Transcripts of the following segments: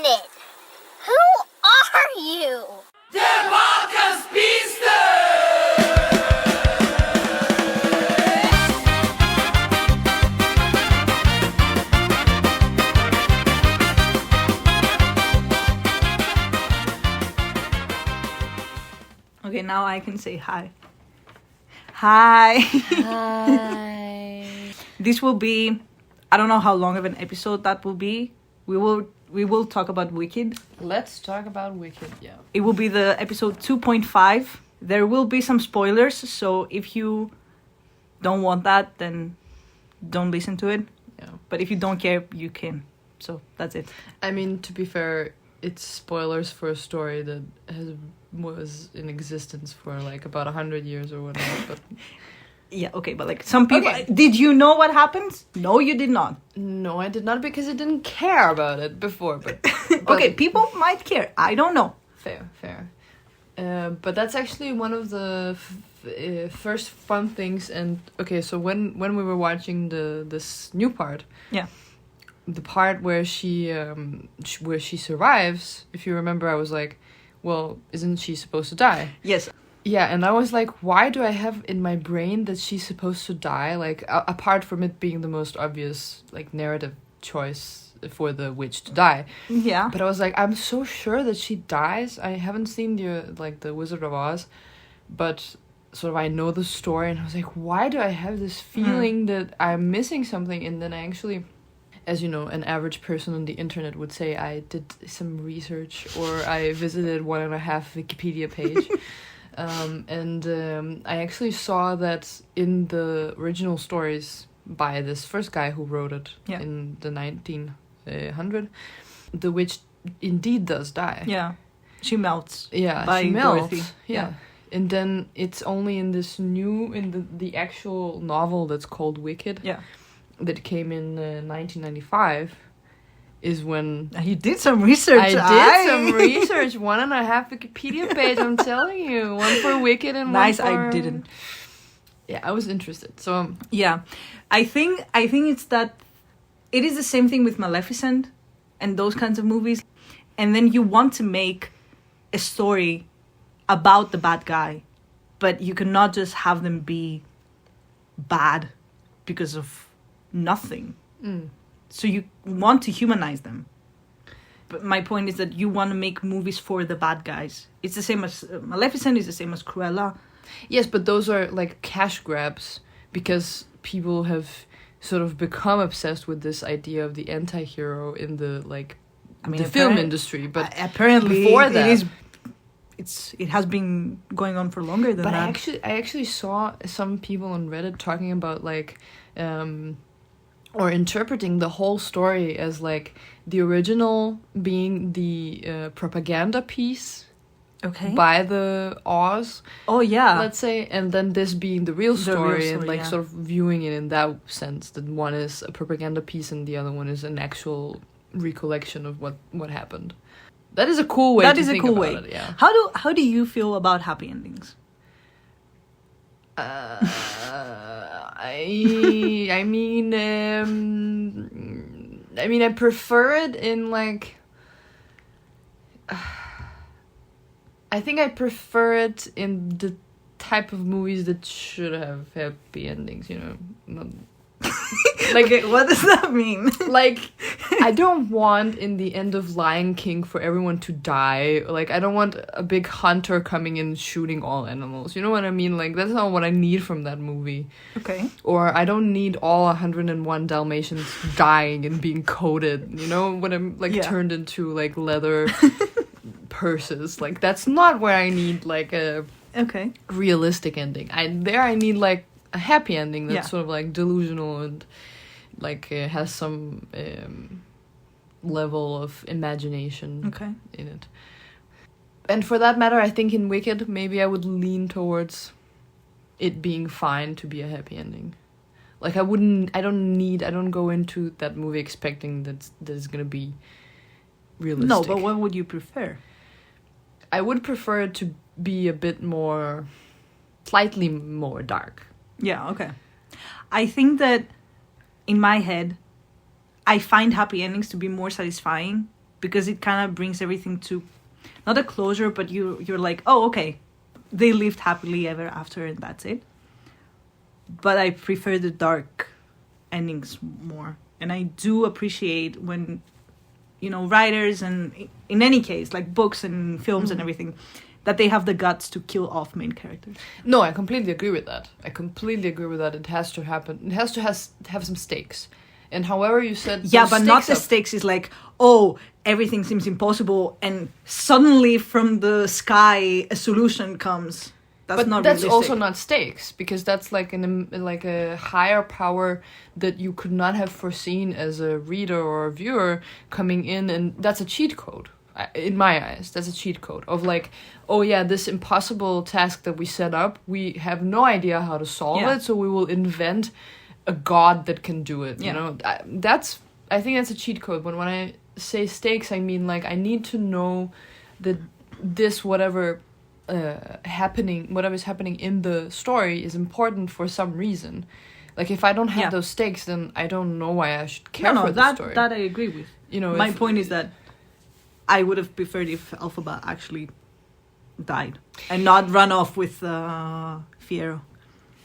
minute! Who are you? Der Podcast-Biester! Okay, now I can say hi. Hi. Hi. This will be, I don't know how long of an episode that will be. We will talk about Wicked. Let's talk about Wicked, yeah. It will be the episode 2.5. There will be some spoilers, so if you don't want that, then don't listen to it. Yeah. But if you don't care, you can. So that's it. I mean, to be fair, it's spoilers for a story that was in existence for like about 100 years or whatever, but... Yeah, okay, but like some people... Okay. Did you know what happens? No, you did not. No, I did not, because I didn't care about it before, but Okay, people might care. I don't know. Fair. But that's actually one of the first fun things. And okay, so when we were watching this new part, Yeah. the part where she survives, if you remember, I was like, well, isn't she supposed to die? Yes. Yeah, and I was like, why do I have in my brain that she's supposed to die? Like, apart from it being the most obvious, like, narrative choice for the witch to die. Yeah. But I was like, I'm so sure that she dies. I haven't seen the Wizard of Oz, but sort of I know the story, and I was like, why do I have this feeling that I'm missing something? And then I actually, as you know, an average person on the internet would say, I did some research, or I visited 1.5 Wikipedia page. I actually saw that in the original stories by this first guy who wrote it in the 1900, the witch indeed does die. Yeah. She melts. Yeah, by she melts. Dorothy. Yeah. And then it's only in this the actual novel that's called Wicked, that came in 1995, is when... You did some research. I did some research. 1.5 Wikipedia page, I'm telling you. One for Wicked and nice, one for... I didn't. Yeah, I was interested. So yeah, I think it's that it is the same thing with Maleficent and those kinds of movies. And then you want to make a story about the bad guy, but you cannot just have them be bad because of nothing. So you want to humanize them. But my point is that you want to make movies for the bad guys. It's the same as Maleficent, is the same as Cruella. yes, but those are like cash grabs, because people have sort of become obsessed with this idea of the anti-hero in the the film industry. But apparently before that, it has been going on for longer than but that. I actually saw some people on Reddit talking about or interpreting the whole story as like the original being the propaganda piece by the Oz. Oh yeah. Let's say, and then this being the real story, and like yeah. sort of viewing it in that sense, that one is a propaganda piece and the other one is an actual recollection of what happened. That is a cool way. That is a cool way. It, yeah. How do you feel about happy endings? I mean, I prefer it in like. I think I prefer it in the type of movies that should have happy endings. You know, not, like okay, what does that mean? Like, I don't want in the end of Lion King for everyone to die. Like, I don't want a big hunter coming in shooting all animals. You know what I mean? Like, that's not what I need from that movie. Okay. Or I don't need all 101 Dalmatians dying and being coated. You know, when I'm turned into like leather purses. Like, that's not where I need like a realistic ending. I need like a happy ending that's sort of like delusional and like has some level of imagination in it. And for that matter, I think in Wicked, maybe I would lean towards it being fine to be a happy ending. Like, I don't go into that movie expecting that it's gonna be realistic. No, but what would you prefer? I would prefer it to be a bit more, slightly more dark. Yeah, okay. I think that in my head, I find happy endings to be more satisfying because it kind of brings everything to not a closure, but you're like, oh, okay, they lived happily ever after and that's it. But I prefer the dark endings more, and I do appreciate when, you know, writers, and in any case, like books and films and everything, that they have the guts to kill off main characters. No, I completely agree with that. It has to happen. It has to have some stakes. And however you said... Yeah, but not the stakes is like, oh, everything seems impossible and suddenly from the sky a solution comes. That's not that's realistic. also not stakes, because that's like like a higher power that you could not have foreseen as a reader or a viewer coming in, and that's a cheat code. In my eyes, that's a cheat code of like, oh yeah, this impossible task that we set up, we have no idea how to solve it, so we will invent a god that can do it. You know, I think that's a cheat code. When I say stakes, I mean like I need to know that this whatever's happening in the story is important for some reason. Like if I don't have those stakes, then I don't know why I should care for the story. That I agree with. You know, my point is that I would have preferred if Elphaba actually died and not run off with Fiero.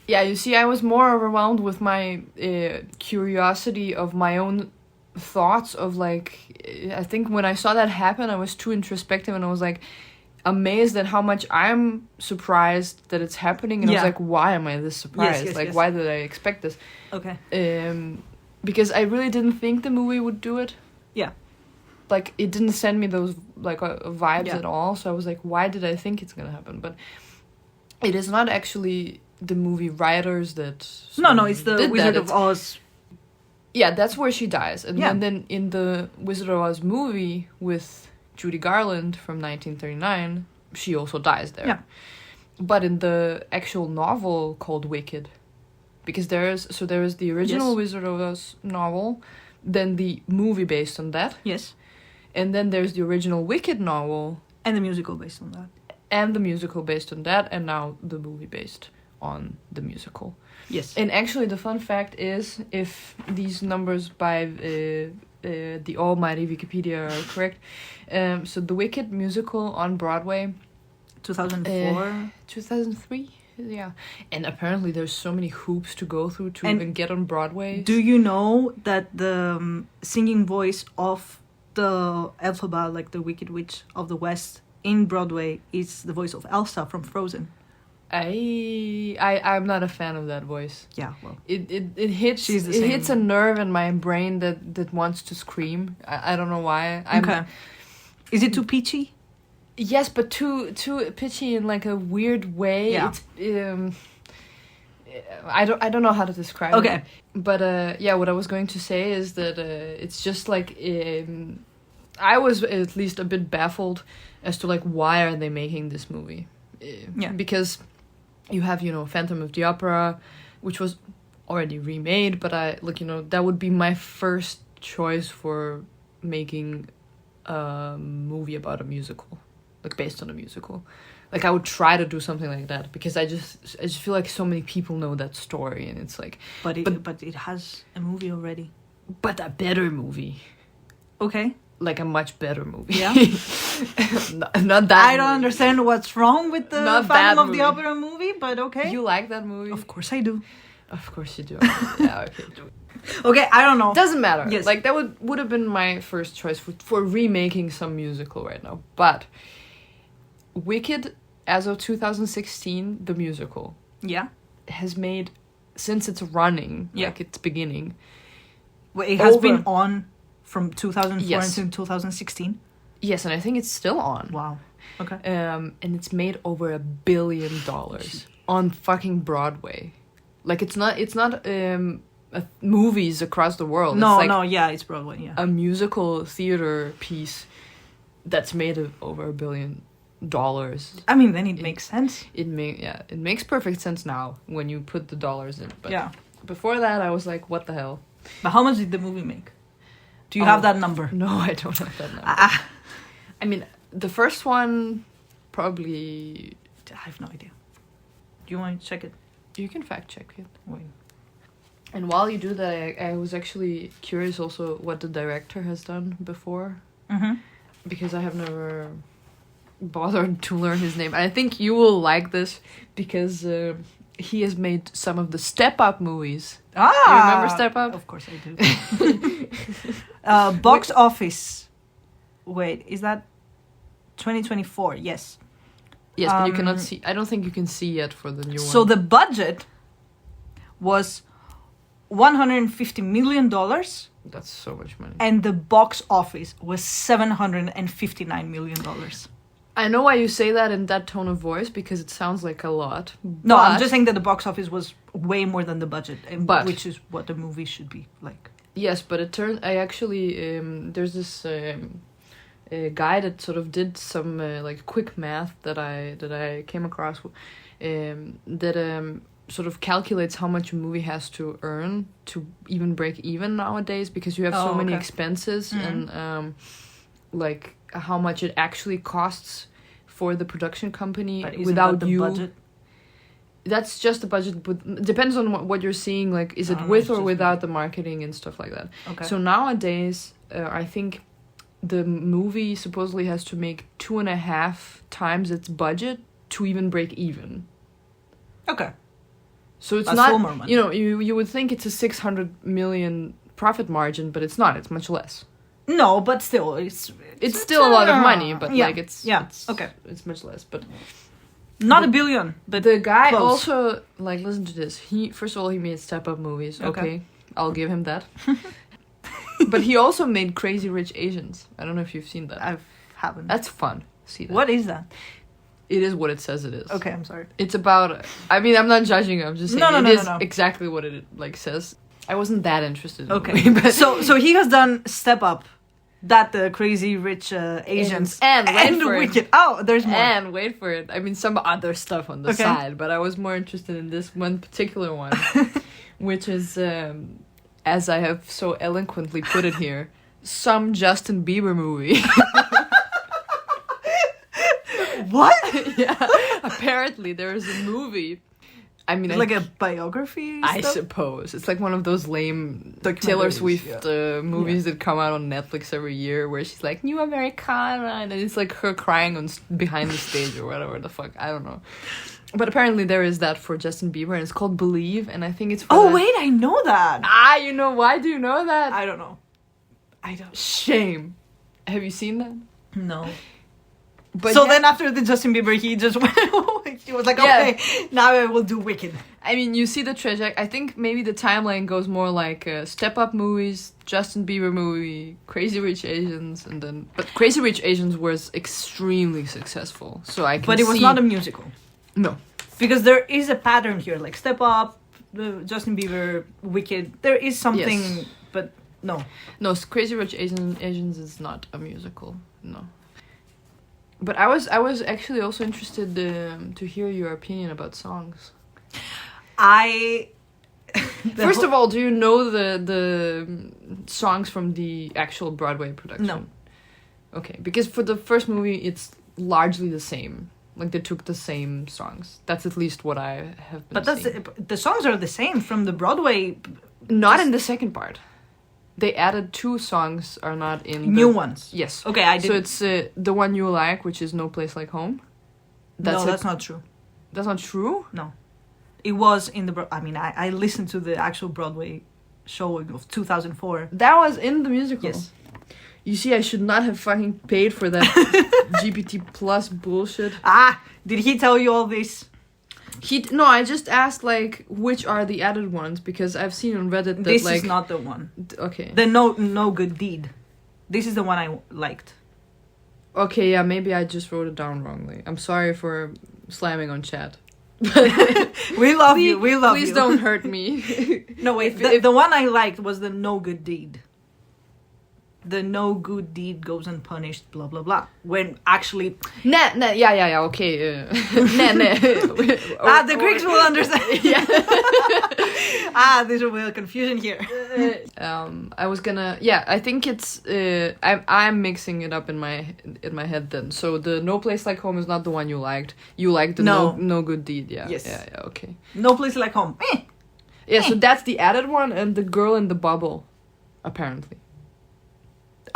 Yeah, you see, I was more overwhelmed with my curiosity of my own thoughts of like, I think when I saw that happen, I was too introspective and I was like amazed at how much I'm surprised that it's happening. And I was like, why am I this surprised? Why did I expect this? Okay. Because I really didn't think the movie would do it. Yeah. Like, it didn't send me those like vibes at all. So I was like, why did I think it's gonna happen? But it is not actually the movie writers that... No, it's the Wizard of Oz. Yeah, that's where she dies. And then in the Wizard of Oz movie with Judy Garland from 1939, she also dies there. Yeah. But in the actual novel called Wicked, because there is the original Wizard of Oz novel, then the movie based on that. Yes. And then there's the original Wicked novel. And the musical based on that. And the musical based on that, and now the movie based on the musical. Yes. And actually, the fun fact is, if these numbers by the almighty Wikipedia are correct, so the Wicked musical on Broadway... 2004? 2003? Yeah. And apparently there's so many hoops to go through to even get on Broadway. Do you know that the singing voice of the Elphaba, like the Wicked Witch of the West, in Broadway is the voice of Elsa from Frozen? I'm not a fan of that voice. Yeah, well, it hits hits a nerve in my brain that wants to scream. I don't know why. Okay. Is it too peachy? Yes, but too pitchy in like a weird way. Yeah. It's, I don't know how to describe it. Okay. But what I was going to say is that it's just like I was at least a bit baffled as to like why are they making this movie? Because you have, you know, Phantom of the Opera, which was already remade, but that would be my first choice for making a movie about a musical, like based on a musical. Like I would try to do something like that because I just feel like so many people know that story, and it's like, but it has a movie already, but a better movie. Okay. Like a much better movie. Yeah. not that. I don't understand what's wrong with the Phantom of the Opera movie, but okay. You like that movie? Of course I do. Of course you do. Yeah, okay. Okay, I don't know. Doesn't matter. Yes. Like that would have been my first choice for remaking some musical right now. But Wicked, as of 2016, the musical. Yeah. Has made, since it's running, like its beginning. Well, it has been on from 2004 until 2016. Yes, and I think it's still on. Wow. Okay. And it's made over $1 billion on fucking Broadway. Like it's not movies across the world. No, it's like it's Broadway. Yeah. A musical theater piece that's made over $1 billion. I mean, then it makes sense. It makes perfect sense now when you put the dollars in. But before that, I was like, what the hell? But how much did the movie make? Do you have that number? No, I don't have that number. I mean, the first one probably... I have no idea. Do you want to check it? You can fact check it. Wait. And while you do that, I was actually curious also what the director has done before. because I have never bothered to learn his name. I think you will like this because he has made some of the Step Up movies. Ah, Do you remember Step Up? Of course I do. Box office. Wait, is that 2024? Yes. Yes, but you cannot see. I don't think you can see yet for the new one. So the budget was $150 million, That's so much money. and the box office was $759 million. I know why you say that in that tone of voice because it sounds like a lot. No, I'm but- just saying that the box office was way more than the budget, But- which is what the movie should be like. Yes, but it turns. I actually there's this guy that sort of did some like quick math that I came across that sort of calculates how much a movie has to earn to even break even nowadays because you have so many expenses and like how much it actually costs for the production company But isn't without that the you. budget? That's just the budget, but depends on what you're seeing. Like, is it Oh, with it's or just without the marketing and stuff like that? Okay. So nowadays, I think the movie supposedly has to make 2.5 times its budget to even break even. Okay. So it's That's not, still more money. you know, you would think it's a 600 million profit margin, but it's not. It's much less. No, but still, it's Still a lot of money, but yeah. like it's okay. it's much less. But Not a billion, but the guy close. also, like, listen to this. He first of all he made Step Up movies. Okay, I'll give him that. But he also made Crazy Rich Asians. I don't know if you've seen that. I haven't. That's fun. See that? What is that? It is what it says it is. Okay, I'm sorry. It's about. I mean, I'm not judging. I'm just saying No, it is no. exactly what it like says. I wasn't that interested. In Okay, the movie, but so he has done Step Up, that the Crazy Rich Asians, and wait for it. Wicked. Oh, there's more. And wait for it. I mean, some other stuff on the Okay. side, but I was more interested in this one particular one, which is, as I have so eloquently put it here, some Justin Bieber movie. What? Yeah, apparently there is a movie. I mean, It's like a biography. I stuff? suppose it's like one of those lame Documentaries, Taylor Swift yeah. movies that come out on Netflix every year, where she's like "New Americana," and it's like her crying on behind the stage or whatever the fuck. I don't know. But apparently there is that for Justin Bieber, and it's called Believe, and I think it's for Oh that- wait, I know that. you know why do you know that? I don't know. I don't. Shame. Have you seen that? No. But So yeah, then after the Justin Bieber, he just went. He was like, Yeah. okay, now I will do Wicked. I mean, you see the trajectory. I think maybe the timeline goes more like Step Up movies, Justin Bieber movie, Crazy Rich Asians, and then. But Crazy Rich Asians was extremely successful, so I can. But it was see- not a musical. No. Because there is a pattern here, like Step Up, Justin Bieber, Wicked. There is something, Yes. but no. No, Crazy Rich Asians is not a musical. No. But I was actually also interested to hear your opinion about songs. I. First of all, do you know the songs from the actual Broadway production? No. Okay, because for the first movie, it's largely the same. Like they took the same songs. That's at least what I have been. But that's seeing. the songs are the same from the Broadway. Not in the second part. They added 2 songs are not in the New ones. Yes. Okay, I So did. it's the one you like, which is No Place Like Home. No, it. that's not true. That's not true. No, it was in the. I mean, I listened to the actual Broadway show of 2004. That was in the musical. Yes. You see, I should not have fucking paid for that GPT plus bullshit. Ah, did he tell you all this? No, I just asked like which are the added ones because I've seen on Reddit that This like is not the one. okay. The no good deed. This is the one I liked. Okay, yeah, maybe I just wrote it down wrongly. I'm sorry for slamming on chat. We love you. We love Please you. don't hurt me. No, wait. If- The one I liked was the no good deed. The no good deed goes unpunished, blah, blah, blah. When actually... Nah, yeah, okay. Nah. the Greeks will understand. Yeah. There's a little confusion here. I was gonna. Yeah, I think it's. I'm mixing it up in my head then. So the No Place Like Home is not the one you liked. You liked the No. No Good Deed. Yeah. Yes. Yeah. Okay. No place like home. Yeah. So that's the added one, and the Girl in the Bubble, apparently.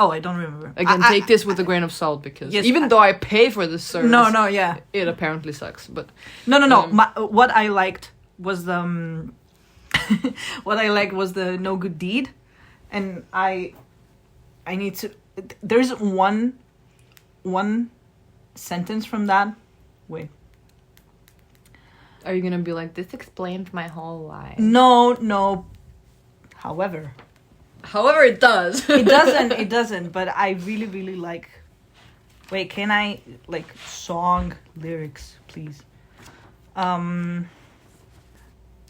Oh, I don't remember. Again, take this with a grain of salt, because Yes, even though I pay for this service, No, yeah. it apparently sucks. But No. What I liked was the what I liked was the No Good Deed, and I need to. There's one sentence from that. Wait. are you gonna be like, this explained my whole life? No. However, it does. It doesn't. But I really, really like. Wait, can I like song lyrics, please?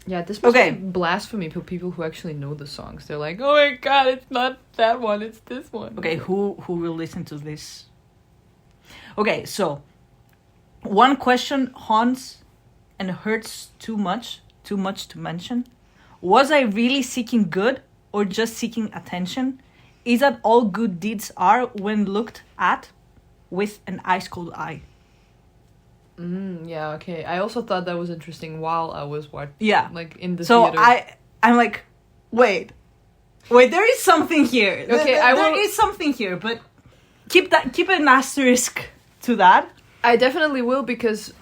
Yeah, this must Okay. be blasphemy for people who actually know the songs. They're like, oh my god, it's not that one, it's this one. Okay, who will listen to this? Okay, so one question haunts and hurts too much to mention. Was I really seeking good or just seeking attention? Is that all good deeds are when looked at with an ice cold eye? Yeah, okay. I also thought that was interesting while I was watching. Yeah. Like in the So theater. I'm like, wait, there is something here. Okay, there is something here, but keep an asterisk to that. I definitely will, because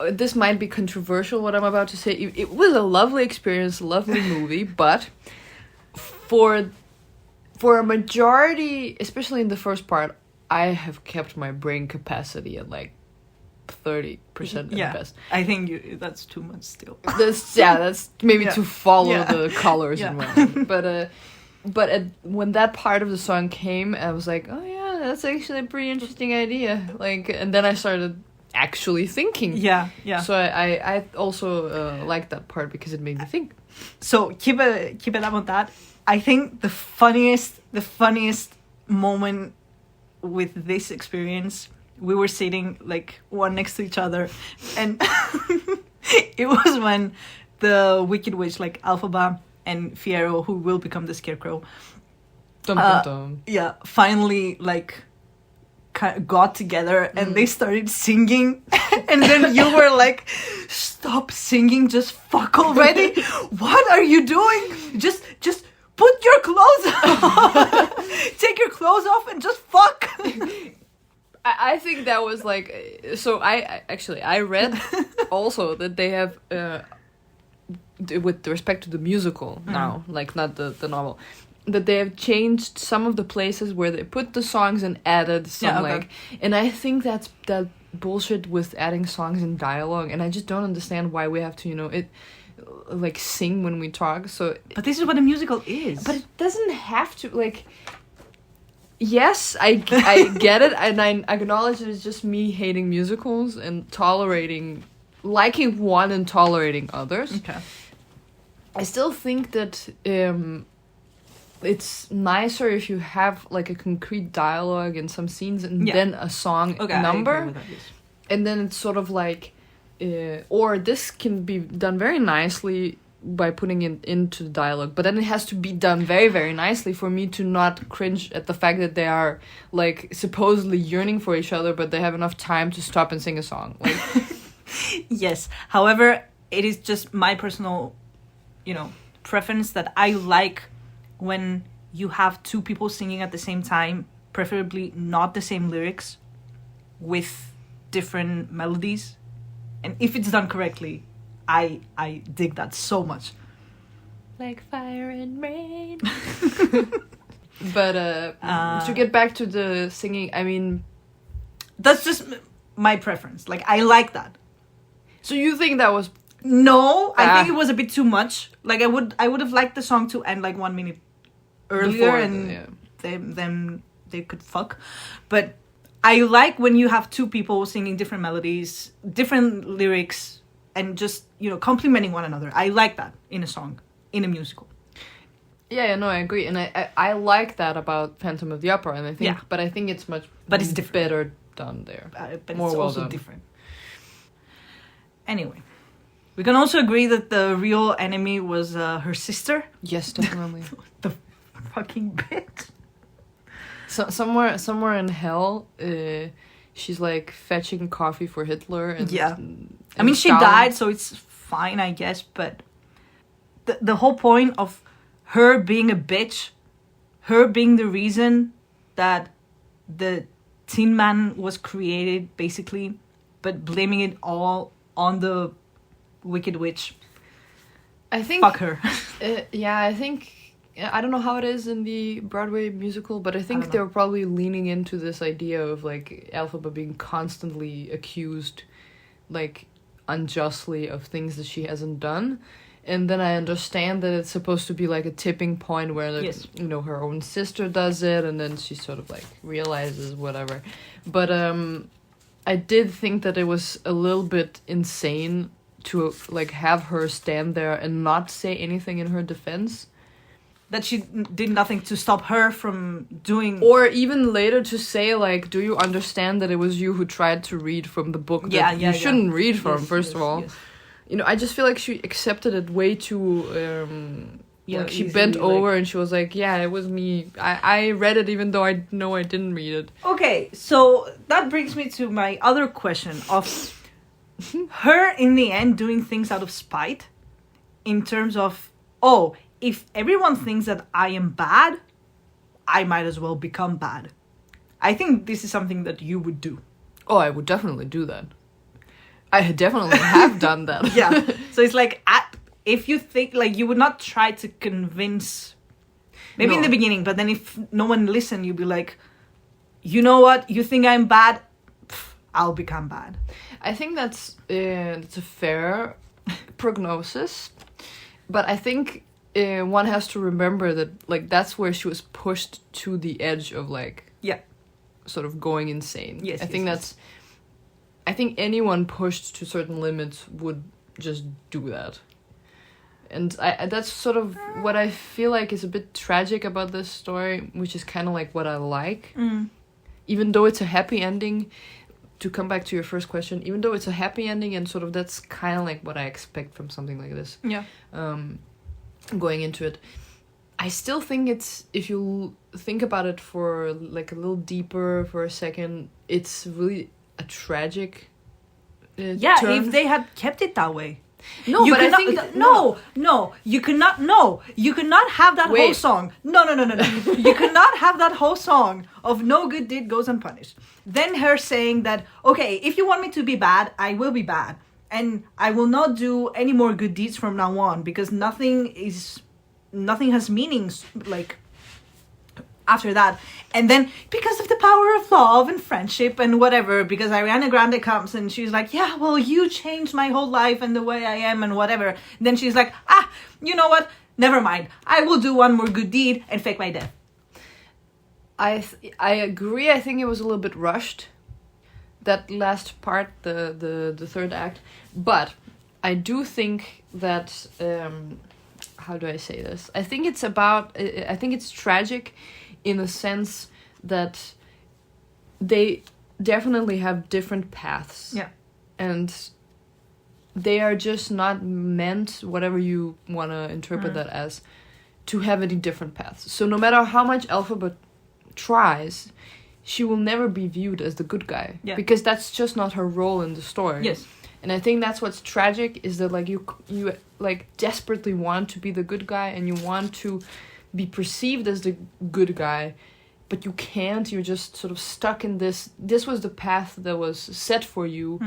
this might be controversial what I'm about to say. It was a lovely experience, lovely movie, but for a majority, especially in the first part, I have kept my brain capacity at like 30% at best. I think that's too much still. That's maybe Yeah. to follow Yeah. the colors Yeah. and whatnot. But when that part of the song came, I was like, oh yeah, that's actually a pretty interesting idea. Like, and then I started actually thinking. Yeah. So I also liked that part because it made me think. So keep it up on that. I think the funniest moment with this experience, we were sitting like one next to each other, and it was when the Wicked Witch, like Alphaba and Fiyero, who will become the Scarecrow, Dum, dum, dum. yeah, finally like got together and they started singing, and then you were like, stop singing, just fuck already. What are you doing? Just put your clothes on. Take your clothes off and just fuck. I think that was like, so I read also that they have with respect to the musical now, like not the novel, that they have changed some of the places where they put the songs and added some like, and I think that's that bullshit with adding songs and dialogue, and I just don't understand why we have to like sing when we talk. So But this is what a musical is. but it doesn't have to, like, yes, I get it, and I acknowledge that it's just me hating musicals and liking one and tolerating others. Okay. I still think that it's nicer if you have like a concrete dialogue and some scenes and then a song number. I agree with that, yes. And then it's sort of like, or this can be done very nicely by putting it into the dialogue, but then it has to be done very, very nicely for me to not cringe at the fact that they are like supposedly yearning for each other, but they have enough time to stop and sing a song. Like, Yes. However, it is just my personal, preference that I like when you have two people singing at the same time, preferably not the same lyrics, with different melodies. And if it's done correctly, I dig that so much. like fire and rain. But to get back to the singing, I mean, That's just my preference. Like, I like that. so you think that was No, I think it was a bit too much. Like, I would have liked the song to end like 1 minute earlier, Before, and yeah. then they could fuck. But I like when you have two people singing different melodies, different lyrics, and just complimenting one another. I like that in a song, in a musical. Yeah, no, I agree, and I like that about Phantom of the Opera, and I think, but I think it's much, But it's different. better done there. But More it's well also done. different. Anyway, we can also agree that the real enemy was her sister. Yes, definitely. The fucking bitch. So somewhere in hell, she's like fetching coffee for Hitler, and I mean, she Stalin. died, so it's fine, I guess. But the whole point of her being a bitch, her being the reason that the Tin Man was created, basically, but blaming it all on the Wicked Witch. I think... Fuck her. I think... I don't know how it is in the Broadway musical, but I think they were probably leaning into this idea of, like, Elphaba being constantly accused, like, unjustly of things that she hasn't done. And then I understand that it's supposed to be, like, a tipping point where, like, you know, her own sister does it, and then she sort of, like, realizes whatever. But I did think that it was a little bit insane to, like, have her stand there and not say anything in her defense. That she did nothing to stop her from doing... Or even later to say, like, do you understand that it was you who tried to read from the book that you shouldn't read from, first of all? Yes. You know, I just feel like she accepted it way too... like, she bent over and she was like, yeah, it was me. I read it even though I know I didn't read it. Okay, so that brings me to my other question of her, in the end, doing things out of spite. In terms of, if everyone thinks that I am bad, I might as well become bad. I think this is something that you would do. Oh, I would definitely do that. I definitely have done that. Yeah. So it's like, if you think, like, you would not try to convince, maybe in the beginning, but then if no one listened, you'd be like, you know what? You think I'm bad? I'll become bad. I think that's a fair prognosis. But I think... one has to remember that, like, that's where she was pushed to the edge of, like, sort of going insane. Yes, I think anyone pushed to certain limits would just do that. And that's sort of what I feel like is a bit tragic about this story, which is kind of like what I like. Even though it's a happy ending, to come back to your first question, even though it's a happy ending and sort of that's kind of like what I expect from something like this. Yeah. Going into it, I still think it's, if you think about it for like a little deeper for a second, it's really a tragic turn. If they had kept it that way. No, you but I think you cannot have that whole song. No. You cannot have that whole song of no good deed goes unpunished. Then her saying that, okay, if you want me to be bad, I will be bad. And I will not do any more good deeds from now on, because nothing has meanings, like, after that. And then, because of the power of love and friendship and whatever, because Ariana Grande comes and she's like, yeah, well, you changed my whole life and the way I am and whatever. Then she's like, you know what? Never mind. I will do one more good deed and fake my death. I agree. I think it was a little bit rushed, that last part, the third act. But I do think that, how do I say this? I think it's tragic in the sense that they definitely have different paths. Yeah. And they are just not meant, whatever you want to interpret that as, to have any different paths. So no matter how much Elphaba tries, she will never be viewed as the good guy. Yeah. Because that's just not her role in the story. Yes. And I think that's what's tragic, is that, like, you like desperately want to be the good guy and you want to be perceived as the good guy, but you can't. You're just sort of stuck in this. This was the path that was set for you.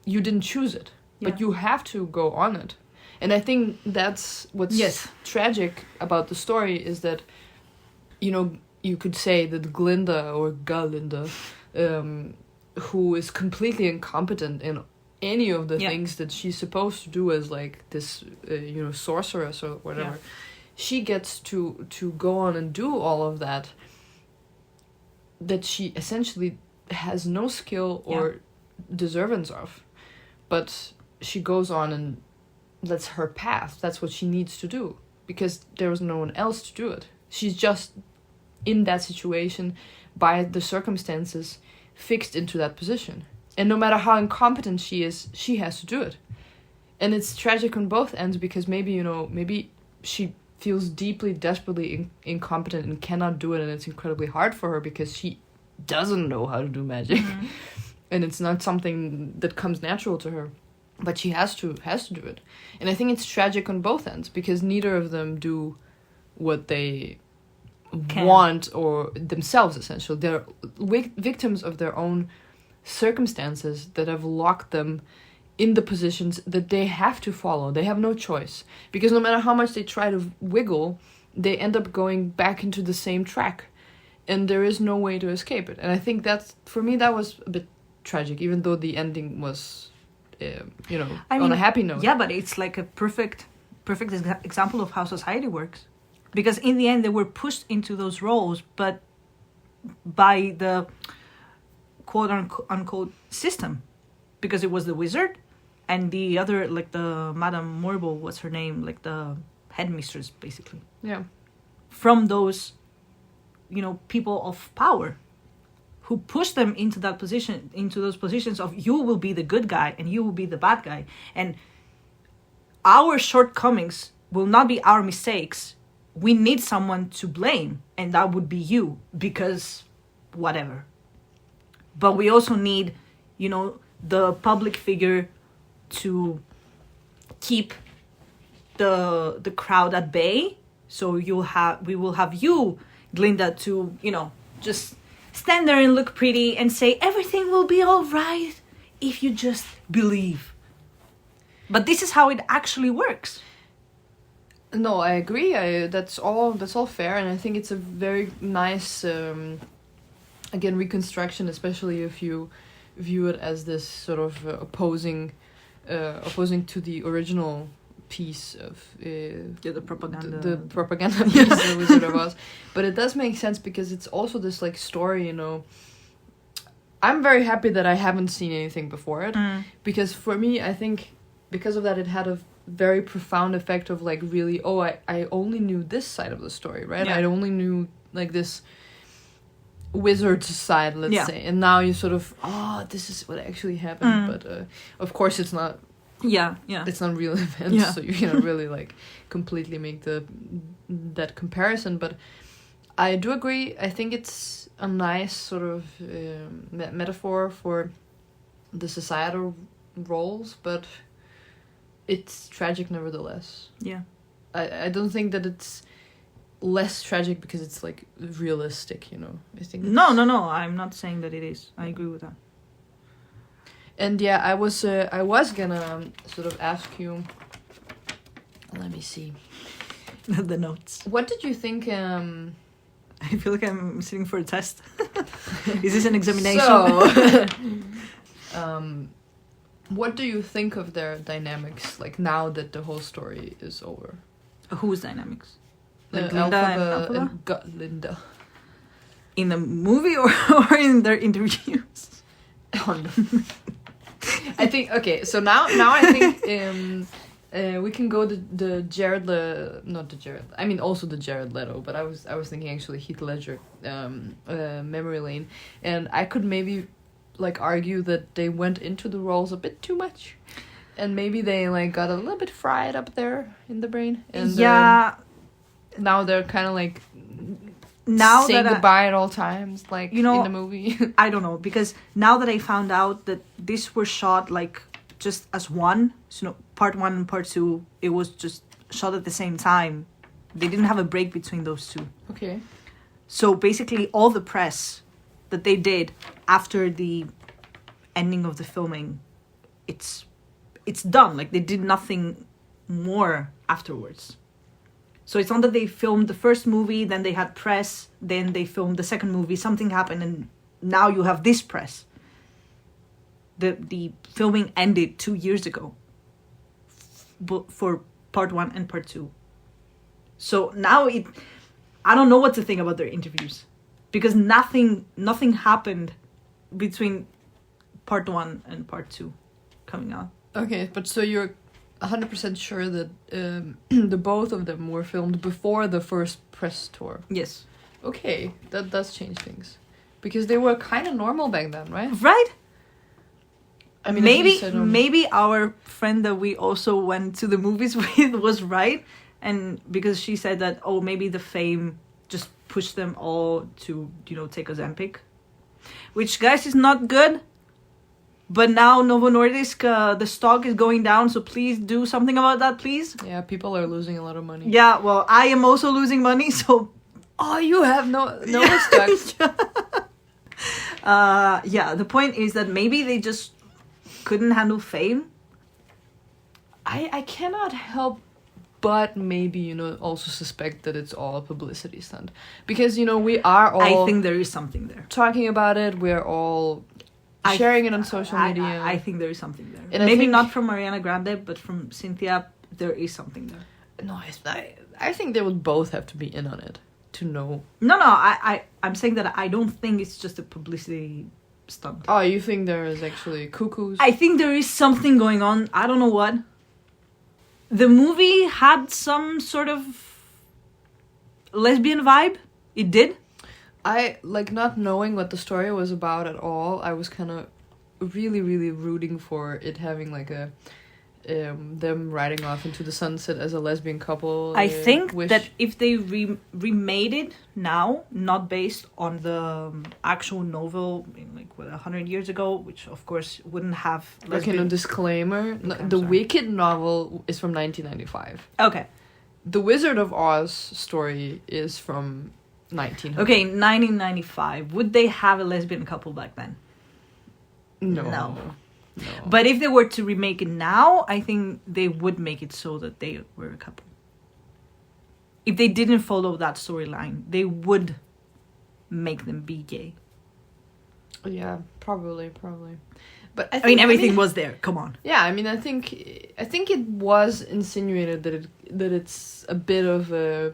You didn't choose it, but you have to go on it. And I think that's what's tragic about the story, is that, you know, you could say that Glinda or Galinda, who is completely incompetent in any of the things that she's supposed to do as, like, this, sorceress or whatever, she gets to go on and do all of that she essentially has no skill or deservance of. But she goes on and that's her path. That's what she needs to do, because there was no one else to do it. She's just in that situation by the circumstances fixed into that position. And no matter how incompetent she is, she has to do it. And it's tragic on both ends, because maybe she feels deeply, desperately incompetent and cannot do it, and it's incredibly hard for her because she doesn't know how to do magic. And it's not something that comes natural to her. But she has to do it. And I think it's tragic on both ends, because neither of them do what they want, or themselves essentially. They're victims of their own circumstances that have locked them in the positions that they have to follow. They have no choice. Because no matter how much they try to wiggle, they end up going back into the same track. And there is no way to escape it. And I think that's, for me, that was a bit tragic, even though the ending was, on a happy note. Yeah, but it's like a perfect example of how society works. Because in the end, they were pushed into those roles, but by the quote-unquote system. Because it was the wizard and the other, like the Madame Morble, what's her name? Like the headmistress, basically. Yeah. From those, people of power who push them into that position, into those positions of you will be the good guy and you will be the bad guy. And our shortcomings will not be our mistakes. We need someone to blame, and that would be you, because whatever. But we also need, the public figure to keep the crowd at bay. So we will have you, Glinda, to, just stand there and look pretty and say everything will be all right if you just believe. But this is how it actually works. No, I agree. That's all fair, and I think it's a very nice, again, reconstruction, especially if you view it as this sort of opposing to the original piece of the propaganda, the propaganda piece of the Wizard of Oz. But it does make sense because it's also this like story, I'm very happy that I haven't seen anything before it, because for me, I think because of that, it had a very profound effect of like really, I only knew this side of the story, right? Yeah. I only knew like this wizard side, let's say, and now you sort of, this is what actually happened. But of course it's not it's not real events, so you cannot really like completely make that comparison. But I do agree. I think it's a nice sort of metaphor for the societal roles, but it's tragic nevertheless. Yeah. I don't think that it's less tragic because it's like realistic, I think No, I'm not saying that it is. I agree with that. And yeah, I was gonna sort of ask you, let me see, The notes. what did you think? I feel like I'm sitting for a test. Is this an examination? So, what do you think of their dynamics, like now that the whole story is over? Whose dynamics? Like Elphaba Glinda and Glinda. In the movie or in their interviews? I think, okay, so now I think we can go the Jared also the Jared Leto, but I was thinking actually Heath Ledger memory lane, and I could maybe like argue that they went into the roles a bit too much, and maybe they like got a little bit fried up there in the brain, and now they're kind of like now saying that goodbye at all times, like in the movie. I don't know, because now that I found out that these were shot like just as one, so part 1 and part 2, it was just shot at the same time. They didn't have a break between those two. Okay. So basically all the press that they did after the ending of the filming, it's done. Like they did nothing more afterwards. So it's not that they filmed the first movie, then they had press, then they filmed the second movie, something happened, and now you have this press. The filming ended 2 years ago for part 1 and part 2. So now I don't know what to think about their interviews, because nothing happened between part 1 and part 2 coming out. Okay, but so you're 100% sure that the both of them were filmed before the first press tour? Yes. Okay, that does change things. Because they were kind of normal back then, right? Right? I mean, maybe our friend that we also went to the movies with was right, and because she said that, maybe the fame just pushed them all to, take Ozempic, which, guys, is not good. But now Novo Nordisk, the stock is going down, so please do something about that, please. Yeah, people are losing a lot of money. Yeah, well, I am also losing money, so Oh, you have no respect. Yeah, the point is that maybe they just couldn't handle fame. I cannot help but maybe, also suspect that it's all a publicity stunt. Because, we are all... I think there is something there. Talking about it, we're all sharing it on social media. I think there is something there. And maybe not from Ariana Grande, but from Cynthia, there is something there. No, I think they would both have to be in on it to know. No, I'm saying that I don't think it's just a publicity stunt. Oh, you think there is actually cuckoos? I think there is something going on. I don't know what. The movie had some sort of lesbian vibe. It did. I, not knowing what the story was about at all, I was kind of really, really rooting for it having, them riding off into the sunset as a lesbian couple. I think that if they remade it now, not based on the actual novel, 100 years ago, which of course wouldn't have lesbian... Okay, no disclaimer. Okay, the sorry. Wicked novel is from 1995. Okay. The Wizard of Oz story is from 1900. Okay, 1995. Would they have a lesbian couple back then? No. But if they were to remake it now, I think they would make it so that they were a couple. If they didn't follow that storyline, they would make them be gay. Yeah, probably. But I mean, everything was there. Come on. Yeah, I think it was insinuated that it's a bit of a...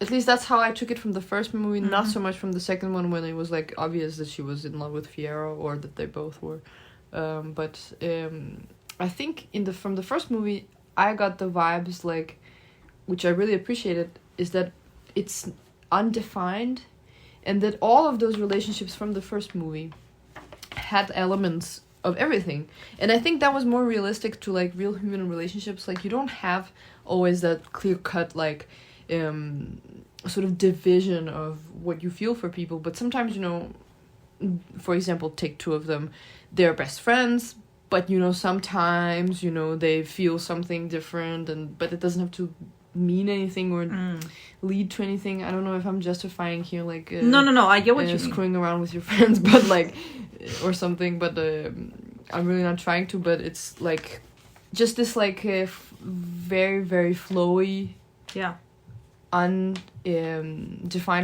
At least that's how I took it from the first movie, not so much from the second one when it was obvious that she was in love with Fiyero or that they both were. But I think from the first movie, I got the vibes which I really appreciated, is that it's undefined, and that all of those relationships from the first movie had elements of everything. And I think that was more realistic to real human relationships. You don't have always that clear cut sort of division of what you feel for people, but sometimes for example, take two of them. They're best friends, but sometimes they feel something different, but it doesn't have to mean anything or lead to anything. I don't know if I'm justifying here no, I get what you mean. Screwing around with your friends, but or something, but I'm really not trying to. But it's just this a very, very flowy, undefined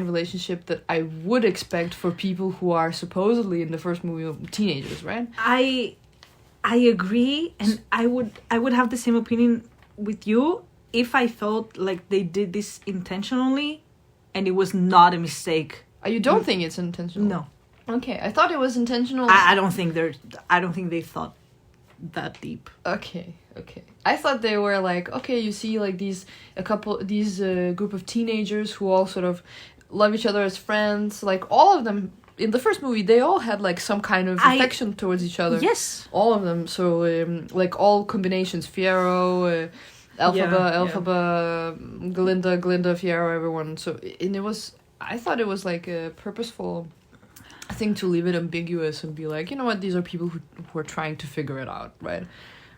relationship that I would expect for people who are supposedly in the first movie teenagers, right? I agree, and I would have the same opinion with you if I felt like they did this intentionally and it was not a mistake. You don't think it's intentional? No. Okay, I thought it was intentional. I don't think they thought that deep. Okay. I thought they were okay, you see these group of teenagers who all sort of love each other as friends. All of them in the first movie, they all had some kind of affection towards each other. Yes. All of them. So all combinations, Fiyero, Elphaba, Glinda, Fiyero, everyone. So I thought it was a purposeful thing to leave it ambiguous and be you know what, these are people who are trying to figure it out, right?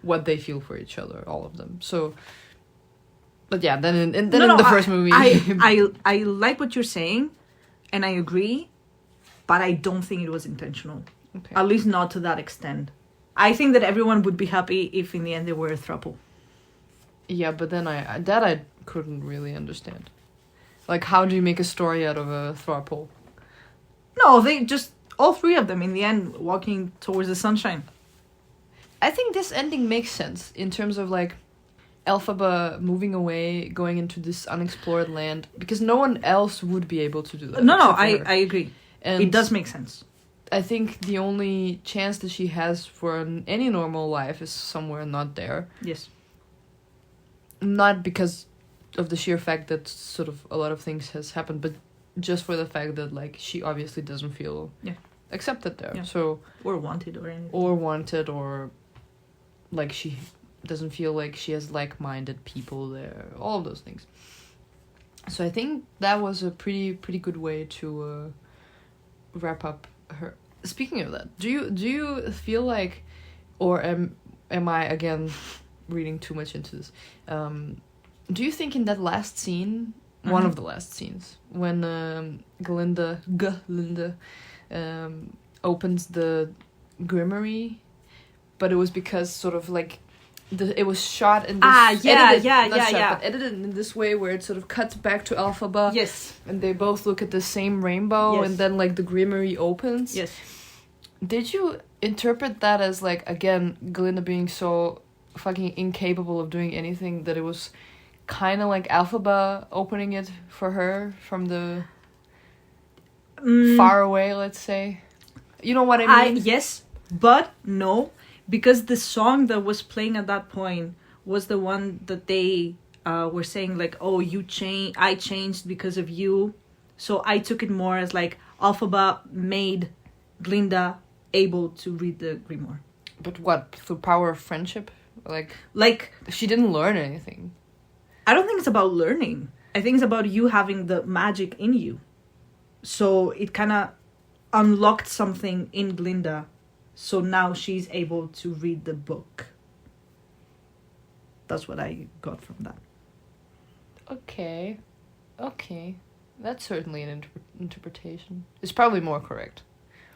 What they feel for each other, all of them. So, but yeah, then in the first movie, I like what you're saying, and I agree, but I don't think it was intentional. Okay. At least not to that extent. I think that everyone would be happy if in the end they were a throuple. Yeah, but then I couldn't really understand. How do you make a story out of a throuple? No, they just all three of them in the end walking towards the sunshine. I think this ending makes sense in terms of Elphaba moving away, going into this unexplored land, because no one else would be able to do that. No, I agree. And it does make sense. I think the only chance that she has for any normal life is somewhere not there. Yes. Not because of the sheer fact that sort of a lot of things has happened, but just for the fact that she obviously doesn't feel accepted there. Yeah. So or wanted or anything. Or she doesn't feel like she has like-minded people there. All of those things. So I think that was a pretty good way to wrap up her. Speaking of that, do you feel or am I again reading too much into this? Do you think in that last scene one of the last scenes when Glinda opens the grimory, but it was because sort of like it was shot in this edited in this way where it sort of cuts back to Elphaba. Yes. And they both look at the same rainbow, Yes. and then like the grimory opens. Yes. Did you interpret that as like, again, Glinda being so fucking incapable of doing anything that it was kind of like Elphaba opening it for her from the far away, let's say? You know what I mean? Yes, but no, because the song that was playing at that point was the one that they were saying like, oh, I changed because of you. So I took it more as like Elphaba made Glinda able to read the grimoire. But what, through power of friendship? Like she didn't learn anything. I don't think it's about learning. I think it's about you having the magic in you. So it kind of unlocked something in Glinda. So now she's able to read the book. That's what I got from that. Okay. That's certainly an interpretation. It's probably more correct.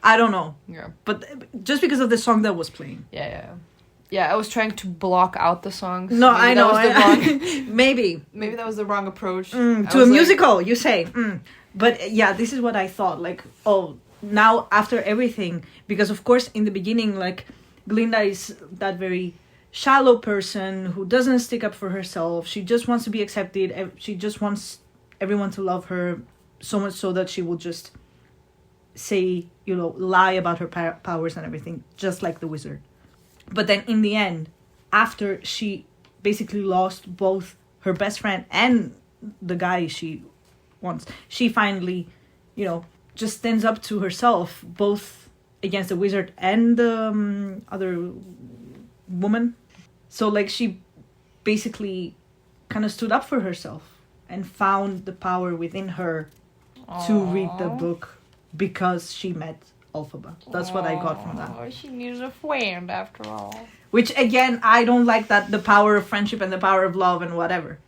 I don't know. Yeah. But just because of the song that was playing. Yeah, I was trying to block out the songs. No, Maybe I know. That was the wrong, Maybe that was the wrong approach. to a musical, you say. But yeah, this is what I thought. Like, oh, now after everything, because of course in the beginning, like, Glinda is that very shallow person who doesn't stick up for herself. She just wants to be accepted. She just wants everyone to love her, so much so that she will just say, lie about her powers and everything, just like the wizard. But then in the end, after she basically lost both her best friend and the guy she wants, she finally, just stands up to herself, both against the wizard and the other woman. So like she basically kind of stood up for herself and found the power within her to read the book because she met Elphaba. That's what I got from that. Oh, she needs a friend after all. Which again, I don't like that, the power of friendship and the power of love and whatever.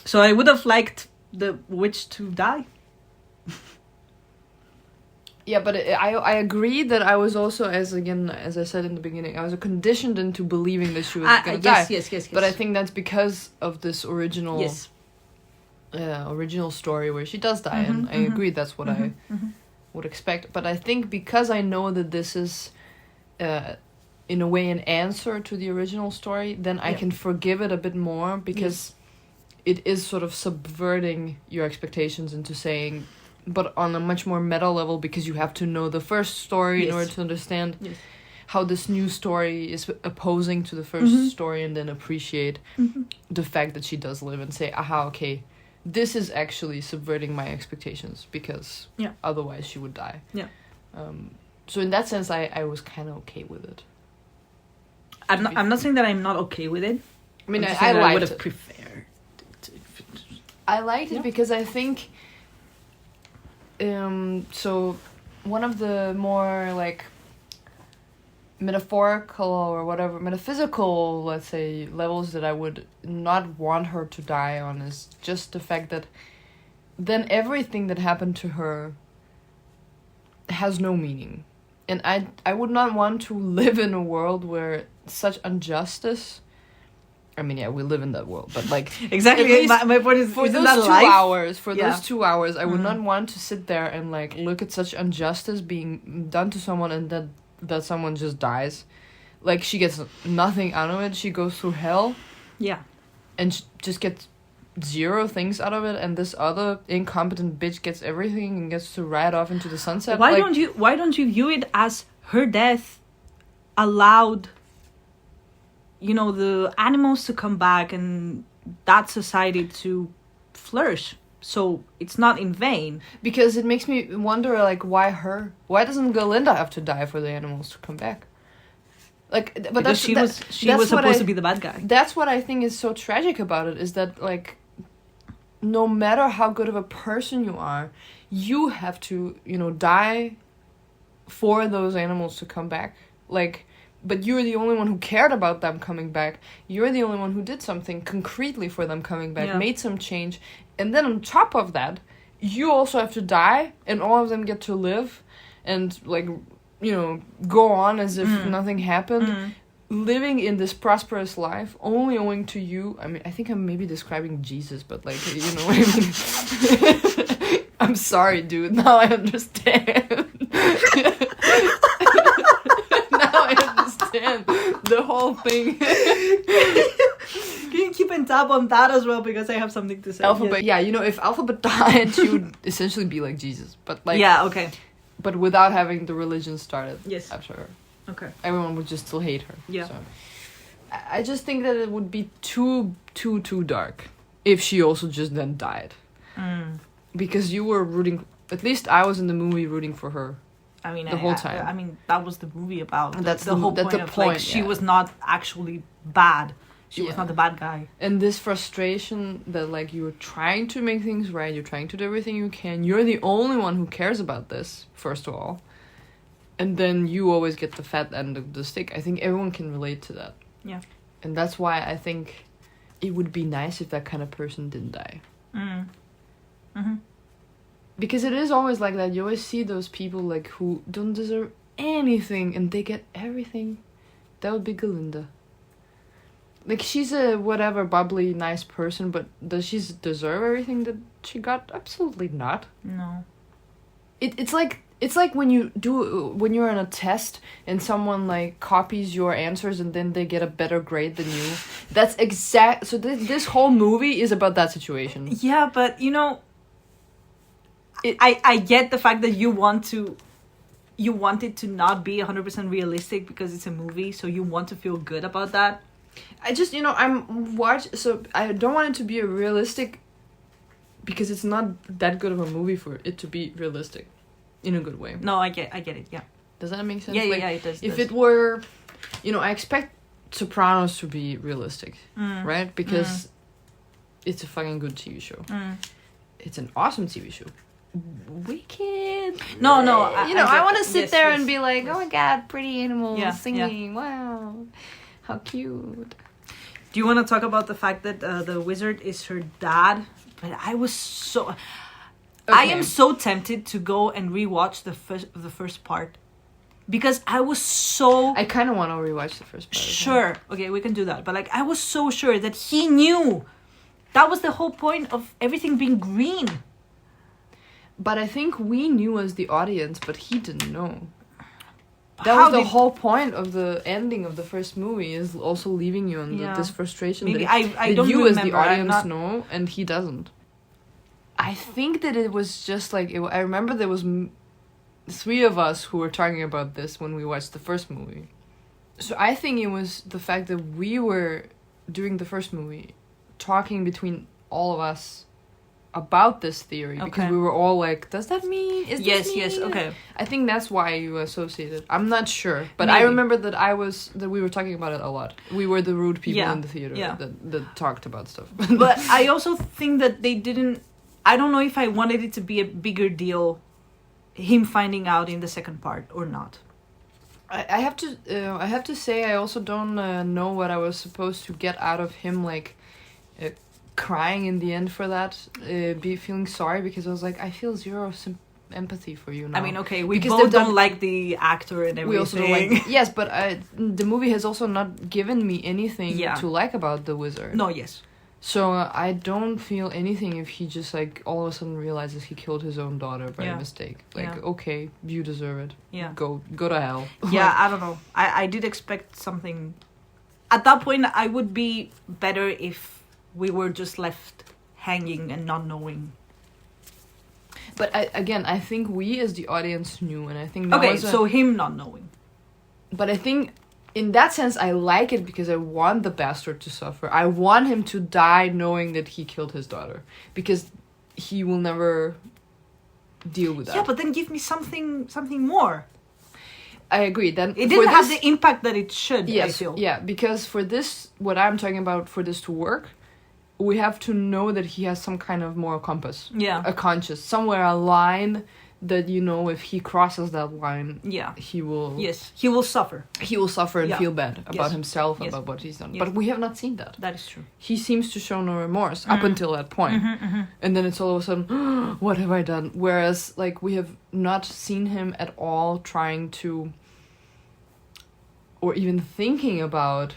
So I would have liked the witch to die. Yeah, but I agree that I was also, as I said in the beginning, I was conditioned into believing that she was gonna die. Yes. But I think that's because of this original story where she does die, and I agree that's what I would expect. But I think because I know that this is, in a way, an answer to the original story, then I can forgive it a bit more, because it is sort of subverting your expectations into saying, but on a much more meta level, because you have to know the first story in order to understand how this new story is opposing to the first story, and then appreciate the fact that she does live and say, aha, okay, this is actually subverting my expectations, because otherwise she would die. Yeah. So in that sense, I was kind of okay with it. I'm not saying that I'm not okay with it. I mean, I would have preferred. I liked it because I think... so one of the more like metaphorical or whatever, metaphysical, let's say, levels that I would not want her to die on is just the fact that then everything that happened to her has no meaning. And I would not want to live in a world where such injustice... I mean, yeah, we live in that world, but like... Exactly, my point is, for isn't those that 2 life? hours, those 2 hours, I would not want to sit there and like look at such injustice being done to someone, and that someone just dies. Like, she gets nothing out of it. She goes through hell. Yeah. And just gets 0 things out of it, and this other incompetent bitch gets everything and gets to ride off into the sunset. Why don't you view it as her death allowed, the animals to come back and that society to flourish? So it's not in vain. Because it makes me wonder, like, why her? Why doesn't Galinda have to die for the animals to come back? Like, but because she was supposed to be the bad guy. That's what I think is so tragic about it, is that, like, no matter how good of a person you are, you have to, die for those animals to come back. Like, but you're the only one who cared about them coming back. You're the only one who did something concretely for them coming back, made some change. And then on top of that, you also have to die, and all of them get to live and, like, you know, go on as if nothing happened. Living in this prosperous life, only owing to you. I mean, I think I'm maybe describing Jesus, but, like, you know what I mean? I'm sorry, dude. Now I understand. Now I understand the whole thing. Can you keep in tab on that as well, because I have something to say. Alphabet, yeah, you know, if Alphabet died, she would essentially be like Jesus, but like, yeah, okay, but without having the religion started after her. Okay, everyone would just still hate her. Yeah, so I just think that it would be too dark if she also just then died, because you were rooting. At least I was in the movie rooting for her. I mean, the whole time. I mean, that was the movie about. That's the whole that's point. the point. Like, she was not actually bad. She was not the bad guy. And this frustration that, like, you're trying to make things right, you're trying to do everything you can, you're the only one who cares about this, first of all. And then you always get the fat end of the stick. I think everyone can relate to that. Yeah. And that's why I think it would be nice if that kind of person didn't die. Because it is always like that. You always see those people, like, who don't deserve anything and they get everything. That would be Galinda. Like, she's a whatever bubbly nice person, but does she deserve everything that she got? Absolutely not. No. It's like when you're on a test and someone, like, copies your answers and then they get a better grade than you. That's so this whole movie is about that situation. Yeah, but you know, I get the fact that you want it to not be 100% realistic because it's a movie, so you want to feel good about that. I just, you know, so I don't want it to be a realistic, because it's not that good of a movie for it to be realistic in a good way. No, I get it, yeah. Does that make sense? Yeah, like, yeah, it does. If it were, you know, I expect Sopranos to be realistic, right? Because it's a fucking good TV show. It's an awesome TV show. Wicked. No, I want to sit there and be like, yes. oh my god, pretty animals singing. Yeah. Wow, how cute. Do you want to talk about the fact that the wizard is her dad? But I was so... Okay. I am so tempted to go and rewatch the first part. Because I was so... I kind of want to rewatch the first part. Sure. Okay, we can do that. But, like, I was so sure that he knew. That was the whole point of everything being green. But I think we knew as the audience, but he didn't know. That was the whole point of the ending of the first movie, is also leaving you on this frustration. Maybe that I don't you remember. as the audience know, and he doesn't. I think that it was just like... I remember there was 3 of us who were talking about this when we watched the first movie. So I think it was the fact that we were, during the first movie, talking between all of us about this theory, because we were all like, does that mean... Yes, okay. I think that's why you associate it. I'm not sure, but Maybe. I remember that we were talking about it a lot. We were the rude people in the theater that talked about stuff. But I also think that they didn't... I don't know if I wanted it to be a bigger deal, him finding out in the second part or not. I have to say, I also don't know what I was supposed to get out of him, like... crying in the end for that, feeling sorry, because I was like, I feel zero empathy for you now. I mean, okay, we both don't like the actor and everything. We also don't like... Yes, but the movie has also not given me anything to like about the wizard. No, yes. So I don't feel anything if he just, like, all of a sudden realizes he killed his own daughter by mistake. Like, okay, you deserve it. Yeah. Go to hell. Yeah, I don't know. I did expect something... At that point, I would be better if we were just left hanging and not knowing. But I think we as the audience knew, and I think that was so him not knowing. But I think in that sense I like it, because I want the bastard to suffer. I want him to die knowing that he killed his daughter, because he will never deal with that. Yeah, but then give me something more. I agree. Then it didn't have the impact that it should. Yes, I feel. Yeah, because for this, what I'm talking about, for this to work, we have to know that he has some kind of moral compass. Yeah. A conscience. Somewhere, a line that if he crosses that line, Yeah. he will Yes. He will suffer. and Yeah. feel bad about Yes. himself, Yes. about what he's done. Yes. But we have not seen that. That is true. He seems to show no remorse up until that point. And then it's all of a sudden, what have I done? Whereas, like, we have not seen him at all trying to, or even thinking about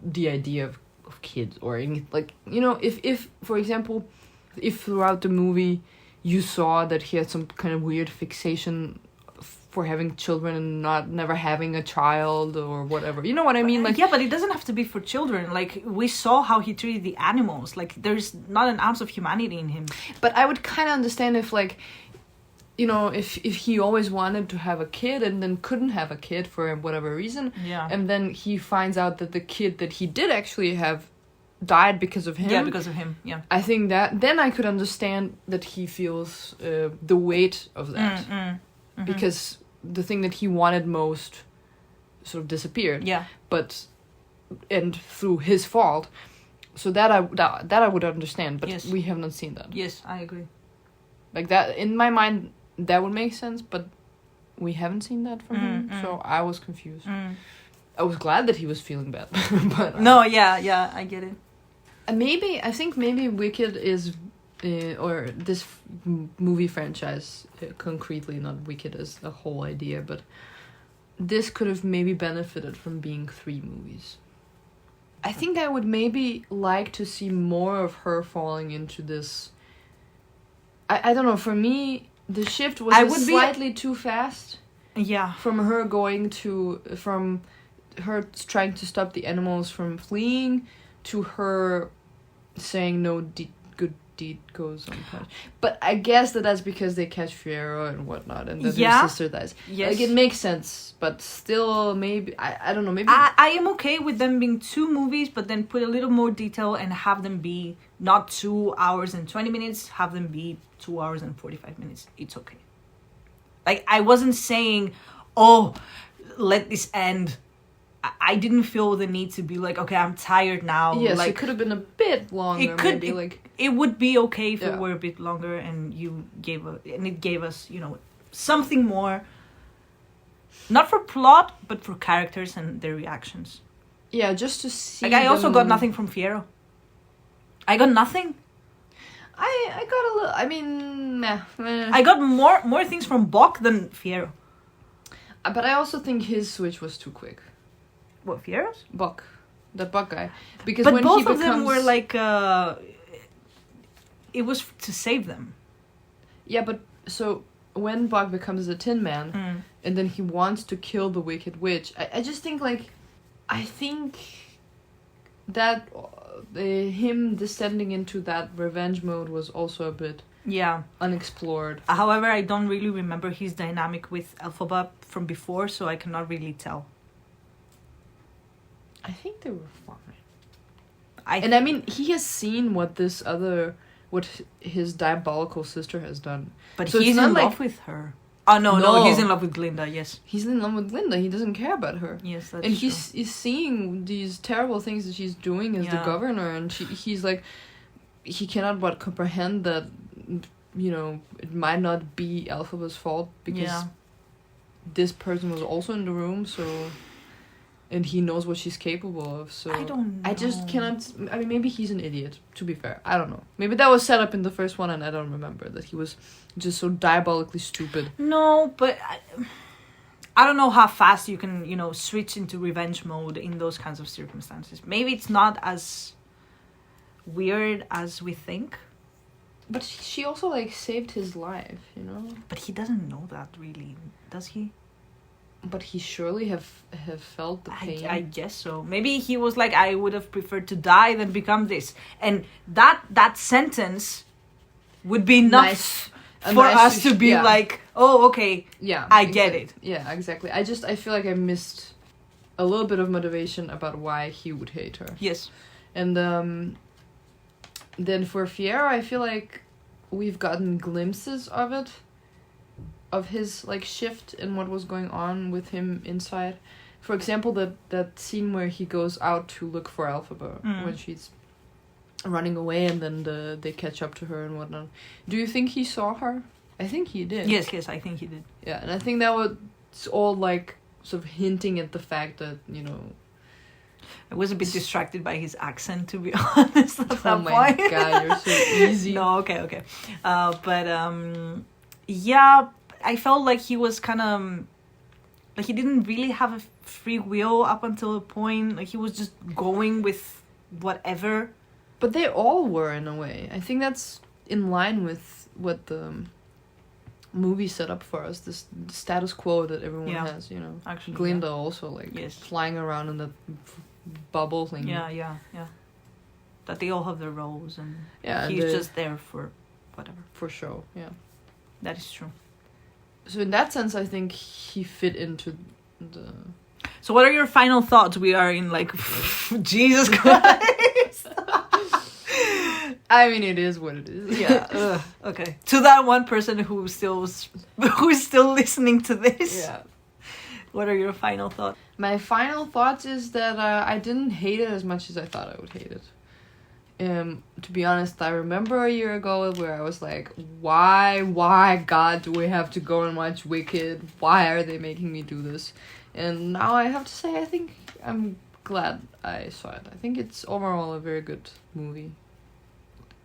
the idea of kids, or any, like, if for example, if throughout the movie you saw that he had some kind of weird fixation for having children and never having a child or whatever, you know what I mean? Like, yeah, but it doesn't have to be for children. Like, we saw how he treated the animals. Like, there's not an ounce of humanity in him. but I would kind of understand if, like, if he always wanted to have a kid and then couldn't have a kid for whatever reason, Yeah. and then he finds out that the kid that he did actually have died because of him. Yeah, because of him. Yeah. I think that then I could understand that he feels the weight of that, because the thing that he wanted most sort of disappeared. Yeah. And through his fault, so that I would understand. But Yes. we have not seen that. Yes, I agree. Like that in my mind, that would make sense, but we haven't seen that from him, so I was confused. I was glad that he was feeling bad, but No, yeah, I get it. I think maybe Wicked is, or this movie franchise, concretely, not Wicked as the whole idea, but this could have maybe benefited from being 3 movies. I think I would maybe like to see more of her falling into this. I don't know, for me, the shift was slightly too fast. Yeah. From her trying to stop the animals from fleeing, to her saying no good deed goes unpunished. But I guess that's because they catch Fiero and whatnot, and that Yeah. her sister dies. Yes. Like, it makes sense, but still, maybe I don't know. Maybe I am okay with them being 2 movies, but then put a little more detail and have them be not 2 hours and 20 minutes, have them be 2 hours and 45 minutes. It's okay. Like, I wasn't saying, oh, let this end. I didn't feel the need to be like, okay, I'm tired now. yes, like, it could have been a bit longer. It could maybe, like, it would be okay if Yeah. it were a bit longer, and it gave us, something more. Not for plot, but for characters and their reactions. yeah, just to see. Like, I also them- got nothing from Fiero. I got nothing. I got a little. I mean, meh. I got more things from Bok than Fiero. But I also think his switch was too quick. What, Fiero's? Buck, that Buck guy, because But when both he of them becomes- were like, it was to save them. Yeah, but so when Buck becomes the Tin Man, and then he wants to kill the Wicked Witch, I just think, like, I think that him descending into that revenge mode was also a bit Yeah. unexplored. However, I don't really remember his dynamic with Elphaba from before, so I cannot really tell. I think they were fine. I I mean, he has seen what his diabolical sister has done. But So it's he's not in like- love with her. Oh, no, No. he's in love with Glinda, yes. He's in love with Glinda. He doesn't care about her. Yes, that's And true. he's seeing these terrible things that she's doing as the Yeah. governor, and he's like, he cannot but comprehend that, it might not be Elphaba's fault, because Yeah. this person was also in the room, so, and he knows what she's capable of, so I don't know. I just cannot. I mean, maybe he's an idiot, to be fair. I don't know. Maybe that was set up in the first one, and I don't remember that he was just so diabolically stupid. No, but I don't know how fast you can, switch into revenge mode in those kinds of circumstances. Maybe it's not as weird as we think. But she also, like, saved his life, But he doesn't know that, really. Does he? But he surely have felt the pain. I guess so. Maybe he was like, I would have preferred to die than become this. And that sentence would be enough for us to be like, oh, okay, Yeah, I get it. Yeah, exactly. I feel like I missed a little bit of motivation about why he would hate her. Yes. And then for Fiero, I feel like we've gotten glimpses of it, of his, like, shift in what was going on with him inside. For example, that scene where he goes out to look for Elphaba when she's running away, and then they catch up to her and whatnot. Do you think he saw her? I think he did. Yes, I think he did. Yeah, and I think that was all like sort of hinting at the fact that, you know. I was a bit distracted by his accent, to be honest. At that Oh my point. god, you're so easy. No, okay. Yeah, I felt like he was kind of like he didn't really have a free will up until a point. Like he was just going with whatever. But they all were in a way. I think that's in line with what the movie set up for us. This status quo that everyone has, you know. Actually, Glinda also like flying around in the bubble thing. Yeah. That they all have their roles and he's just there for whatever. For show, yeah. That is true. So in that sense, I think he fit into the... So what are your final thoughts? We are in like... Jesus Christ! I mean, it is what it is. Yeah. Okay. To that one person who's still listening to this. Yeah. What are your final thoughts? My final thoughts is that I didn't hate it as much as I thought I would hate it. To be honest, I remember a year ago where I was like, why, God, do we have to go and watch Wicked? Why are they making me do this? And now I have to say, I think I'm glad I saw it. I think it's overall a very good movie.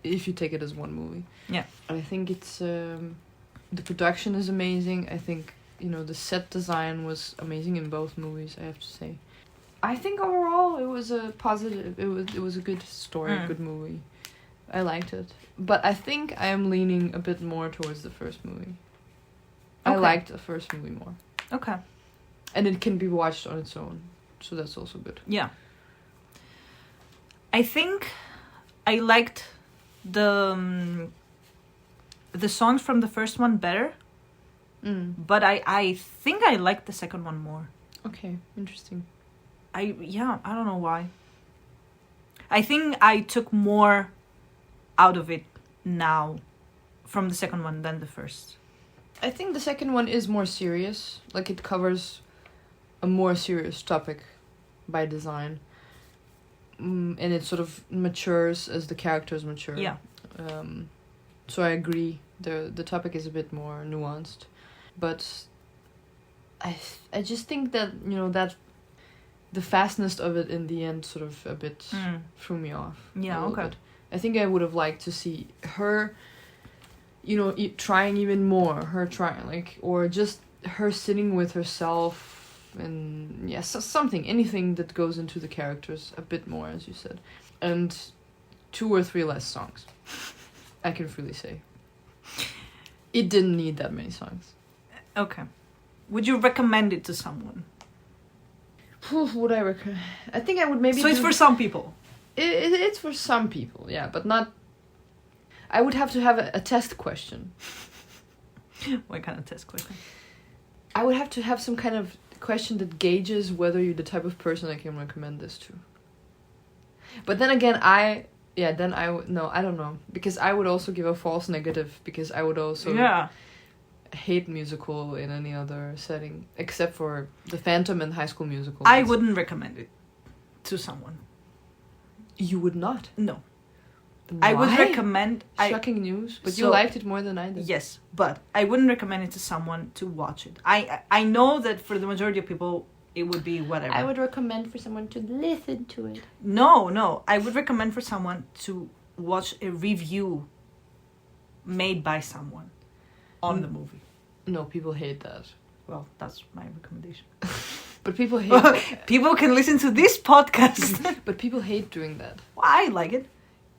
If you take it as one movie. Yeah. I think it's, the production is amazing. I think, you know, the set design was amazing in both movies, I have to say. I think overall it was a positive, it was a good story, a good movie. I liked it. But I think I am leaning a bit more towards the first movie. I liked the first movie more. Okay. And it can be watched on its own. So that's also good. Yeah. I think I liked the songs from the first one better. But I think I liked the second one more. Okay, interesting. I don't know why. I think I took more out of it now from the second one than the first. I think the second one is more serious. Like, it covers a more serious topic by design. And it sort of matures as the characters mature. Yeah. So I agree. The topic is a bit more nuanced. But I just think that, you know, that the fastness of it in the end sort of a bit threw me off. Yeah, okay. Bit. I think I would have liked to see her, you know, trying even more. Her trying, like, or just her sitting with herself and, something, anything that goes into the characters a bit more, as you said. And 2 or 3 less songs. I can freely say. It didn't need that many songs. Okay. Would you recommend it to someone? Would I recommend? I think I would maybe. So it's for some people. It's for some people, yeah, but not. I would have to have a test question. What kind of test question? I would have to have some kind of question that gauges whether you're the type of person I can recommend this to. But then again, I don't know, because I would also give a false negative, because I would also hate musical in any other setting except for The Phantom and High School Musical. I wouldn't recommend it to someone. You would not? No. Why? I would recommend... Shocking news, but you liked it more than I did. Yes, but I wouldn't recommend it to someone to watch it. I know that for the majority of people, it would be whatever. I would recommend for someone to listen to it. No. I would recommend for someone to watch a review made by someone on the movie. No, people hate that. Well, that's my recommendation. But people hate... People can listen to this podcast. But people hate doing that. Well, I like it.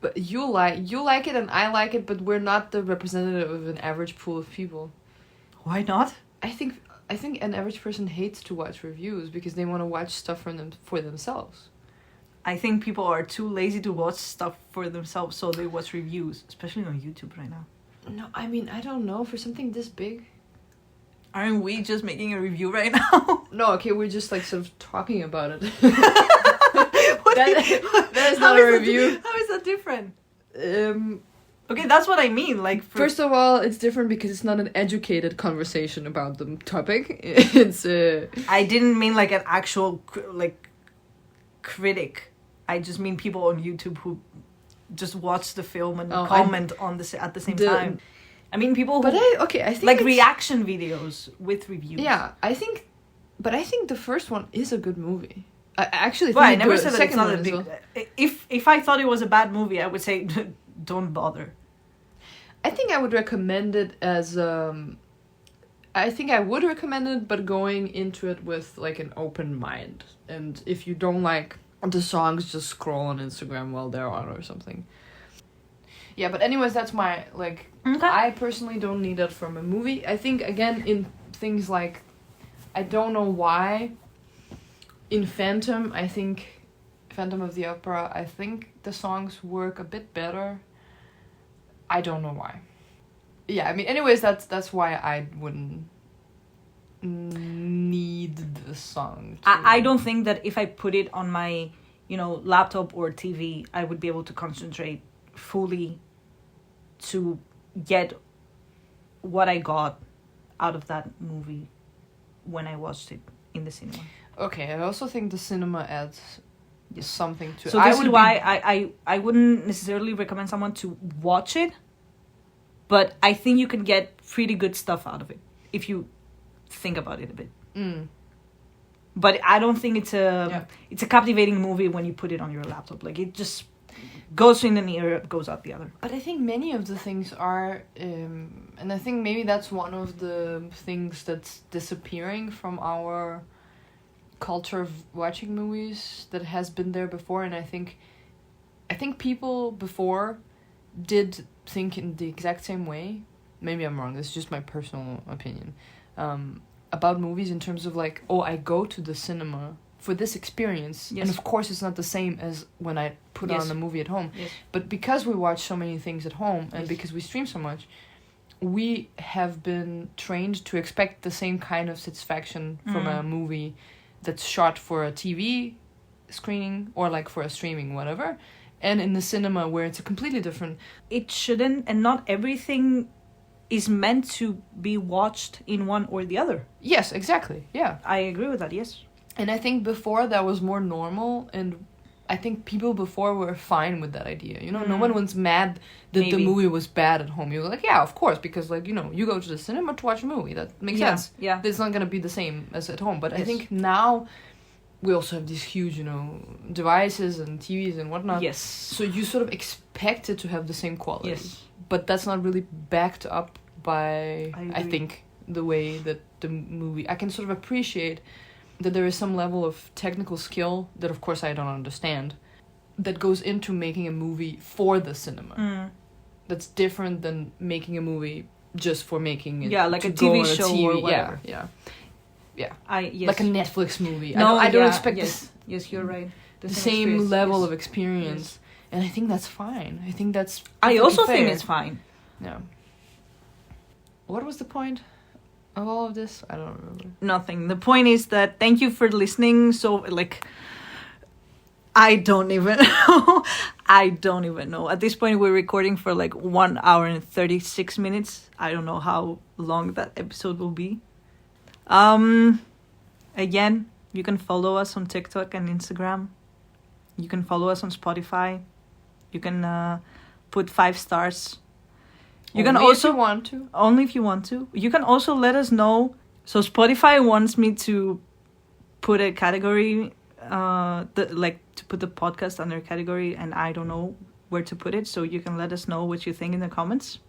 But you like it and I like it, but we're not the representative of an average pool of people. Why not? I think an average person hates to watch reviews because they want to watch stuff for themselves. I think people are too lazy to watch stuff for themselves, so they watch reviews, especially on YouTube right now. No, I mean, I don't know, for something this big. Aren't we just making a review right now? No, okay, we're just like sort of talking about it. That is not a review. How is that different? Okay, that's what I mean. Like, first of all, it's different because it's not an educated conversation about the topic. It's I didn't mean like an actual critic. I just mean people on YouTube who just watch the film and comment at the same time. I mean, people who But I think like it's- reaction videos with reviews. Yeah, I think the first one is a good movie. I actually think Well, I never the said that it's second not one a as big. well. If I thought it was a bad movie, I would say don't bother. I think I would recommend it as I think I would recommend it, but going into it with like an open mind. And if you don't like the songs, just scroll on Instagram while they're on or something. Yeah, but anyways, that's my like. Okay. I personally don't need that from a movie. I think again in things like, I don't know why. In Phantom, I think Phantom of the Opera, I think the songs work a bit better. I don't know why. Yeah, I mean, anyways, that's why I wouldn't need the song. I don't think that if I put it on my, laptop or TV, I would be able to concentrate fully to get what I got out of that movie when I watched it in the cinema. Okay, I also think the cinema adds something to it. So this is why I wouldn't necessarily recommend someone to watch it, but I think you can get pretty good stuff out of it if you think about it a bit. But I don't think it's a captivating movie when you put it on your laptop. Like, it just goes in an ear, goes out the other. But I think many of the things are, and I think maybe that's one of the things that's disappearing from our culture of watching movies that has been there before. And I think people before did think in the exact same way. Maybe I'm wrong. This is just my personal opinion. About movies in terms of like, I go to the cinema for this experience. Yes. And of course it's not the same as when I put on a movie at home. Yes. But because we watch so many things at home and Yes. because we stream so much, we have been trained to expect the same kind of satisfaction from a movie that's shot for a TV screening or like for a streaming, whatever. And in the cinema where it's a completely different... It shouldn't, and not everything is meant to be watched in one or the other. Yes, exactly. Yeah. I agree with that, yes. And I think before that was more normal, and I think people before were fine with that idea. No one was mad that the Maybe. movie was bad at home. You were like, yeah, of course, because like, you go to the cinema to watch a movie. That makes sense. Yeah. It's not going to be the same as at home. But I Yes. think now we also have these huge, devices and TVs and whatnot. Yes. So you sort of expect it to have the same quality. Yes. But that's not really backed up by, I I agree. think, the way that the movie... I can sort of appreciate that there is some level of technical skill that, of course, I don't understand, that goes into making a movie for the cinema. That's different than making a movie just for making it. Yeah, like to a go TV on show or whatever. Yeah. Yes. Like a Netflix movie. No, I don't yeah, expect yes. Yes, you're right. the same level yes. of experience. And I think that's fine. I think that's I perfectly also think fair. it's fine. Yeah. What was the point of all of this? I don't remember. Nothing. The point is that thank you for listening. So, like, I don't even know. I don't even know. At this point, we're recording for like 1 hour and 36 minutes. I don't know how long that episode will be. Again, you can follow us on TikTok and Instagram. You can follow us on Spotify. You can put 5 stars. You can Only if also you want to. only if you want to. You can also let us know. So Spotify wants me to put a category, to put the podcast under a category, and I don't know where to put it. So you can let us know what you think in the comments.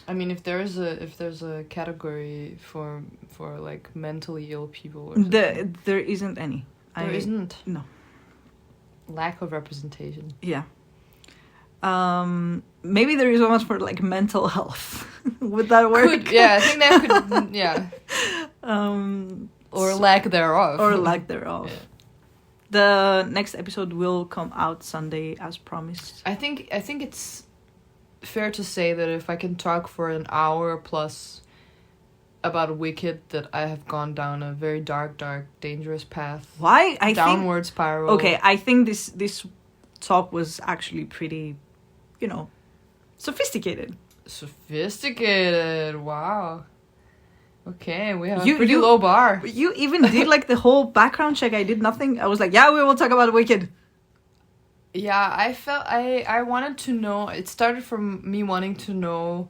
I mean, if there's a category for like mentally ill people, or There isn't any. there isn't. No. Lack of representation. Yeah. Maybe there is one for like mental health. Would that work? I think that could. Yeah. Or lack thereof. Or lack thereof. Yeah. The next episode will come out Sunday as promised. I think it's fair to say that if I can talk for an hour plus about Wicked, that I have gone down a very dark, dangerous path. Why? Downward spiral. Okay, I think this talk was actually pretty, sophisticated. Sophisticated. Wow. Okay, we have You- a pretty you- low bar. You even did like the whole background check. I did nothing. I was like, yeah, we will talk about Wicked. Yeah, I felt I wanted to know. It started from me wanting to know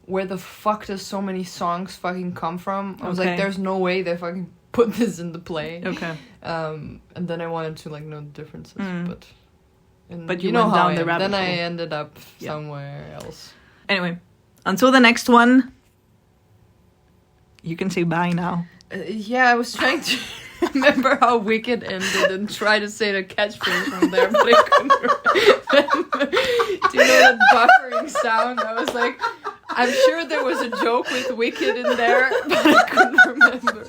where the fuck does so many songs fucking come from? I was like, Okay. there's no way they fucking put this in the play. Okay. And then I wanted to like know the differences, but But you know went how down I the am. rabbit Then I hole. ended up Yeah. somewhere else. Anyway, until the next one, you can say bye now. Yeah, I was trying to remember how Wicked ended and try to say the catchphrase from there, but I couldn't remember. Do you know that buffering sound? I was like, I'm sure there was a joke with Wicked in there, but I couldn't remember.